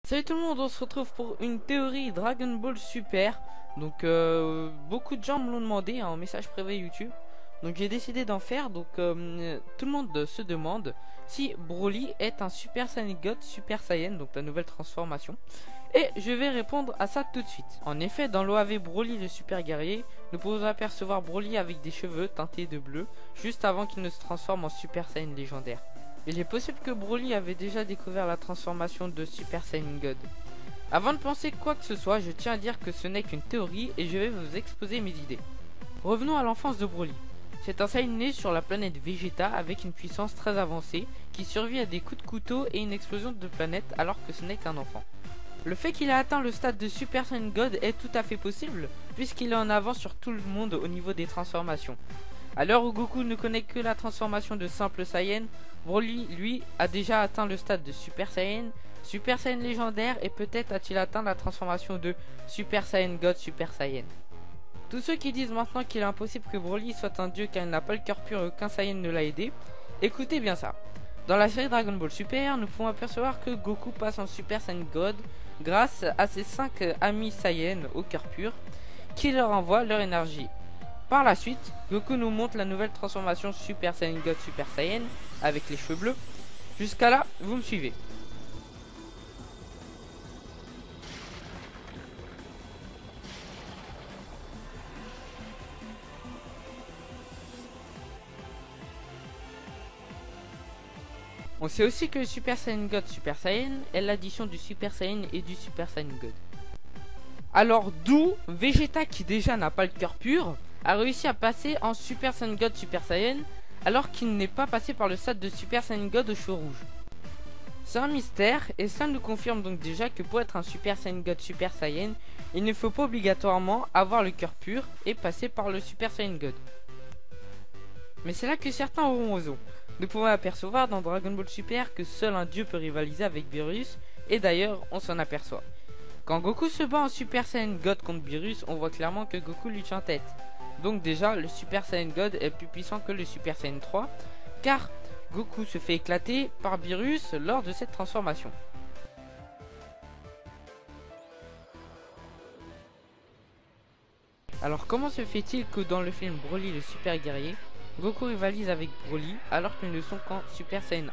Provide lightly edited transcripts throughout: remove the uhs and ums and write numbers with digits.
Salut tout le monde, on se retrouve pour une théorie Dragon Ball Super. Donc beaucoup de gens me l'ont demandé en message privé YouTube. Donc j'ai décidé d'en faire. Donc tout le monde se demande si Broly est un Super Saiyan God Super Saiyan, donc la nouvelle transformation. Et je vais répondre à ça tout de suite. En effet, dans l'OAV Broly le super guerrier, nous pouvons apercevoir Broly avec des cheveux teintés de bleu, juste avant qu'il ne se transforme en Super Saiyan légendaire. Il est possible que Broly avait déjà découvert la transformation de Super Saiyan God. Avant de penser quoi que ce soit, je tiens à dire que ce n'est qu'une théorie et je vais vous exposer mes idées. Revenons à l'enfance de Broly. C'est un Saiyan né sur la planète Vegeta avec une puissance très avancée qui survit à des coups de couteau et une explosion de planète alors que ce n'est qu'un enfant. Le fait qu'il a atteint le stade de Super Saiyan God est tout à fait possible puisqu'il est en avance sur tout le monde au niveau des transformations. À l'heure où Goku ne connaît que la transformation de simple Saiyan, Broly, lui, a déjà atteint le stade de Super Saiyan, Super Saiyan légendaire et peut-être a-t-il atteint la transformation de Super Saiyan God Super Saiyan. Tous ceux qui disent maintenant qu'il est impossible que Broly soit un dieu car il n'a pas le cœur pur et aucun Saiyan ne l'a aidé, écoutez bien ça. Dans la série Dragon Ball Super, nous pouvons apercevoir que Goku passe en Super Saiyan God grâce à ses 5 amis Saiyan au cœur pur qui leur envoient leur énergie. Par la suite, Goku nous montre la nouvelle transformation Super Saiyan God Super Saiyan avec les cheveux bleus. Jusqu'à là, vous me suivez. On sait aussi que le Super Saiyan God Super Saiyan est l'addition du Super Saiyan et du Super Saiyan God. Alors d'où Vegeta, qui déjà n'a pas le cœur pur, a réussi à passer en Super Saiyan God Super Saiyan alors qu'il n'est pas passé par le stade de Super Saiyan God aux cheveux rouges. C'est un mystère et cela nous confirme donc déjà que pour être un Super Saiyan God Super Saiyan, il ne faut pas obligatoirement avoir le cœur pur et passer par le Super Saiyan God. Mais c'est là que certains auront raison. Nous pouvons apercevoir dans Dragon Ball Super que seul un dieu peut rivaliser avec Beerus, et d'ailleurs on s'en aperçoit. Quand Goku se bat en Super Saiyan God contre Beerus, on voit clairement que Goku lui tient tête. Donc déjà, le Super Saiyan God est plus puissant que le Super Saiyan 3, car Goku se fait éclater par Beerus lors de cette transformation. Alors comment se fait-il que dans le film Broly le super guerrier, Goku rivalise avec Broly alors qu'ils ne sont qu'en Super Saiyan 1?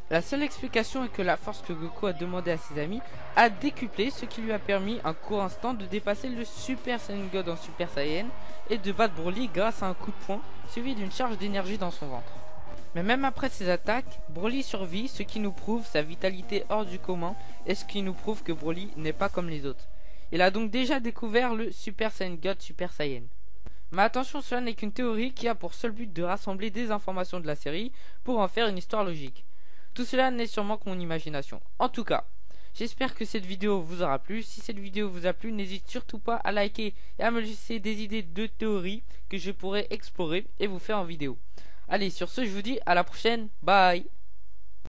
La seule explication est que la force que Goku a demandé à ses amis a décuplé, ce qui lui a permis un court instant de dépasser le Super Saiyan God en Super Saiyan et de battre Broly grâce à un coup de poing suivi d'une charge d'énergie dans son ventre. Mais même après ces attaques, Broly survit, ce qui nous prouve sa vitalité hors du commun et ce qui nous prouve que Broly n'est pas comme les autres. Il a donc déjà découvert le Super Saiyan God Super Saiyan. Mais attention, cela n'est qu'une théorie qui a pour seul but de rassembler des informations de la série pour en faire une histoire logique. Tout cela n'est sûrement que mon imagination. En tout cas, j'espère que cette vidéo vous aura plu. Si cette vidéo vous a plu, n'hésitez surtout pas à liker et à me laisser des idées de théories que je pourrais explorer et vous faire en vidéo. Allez, sur ce, je vous dis à la prochaine. Bye.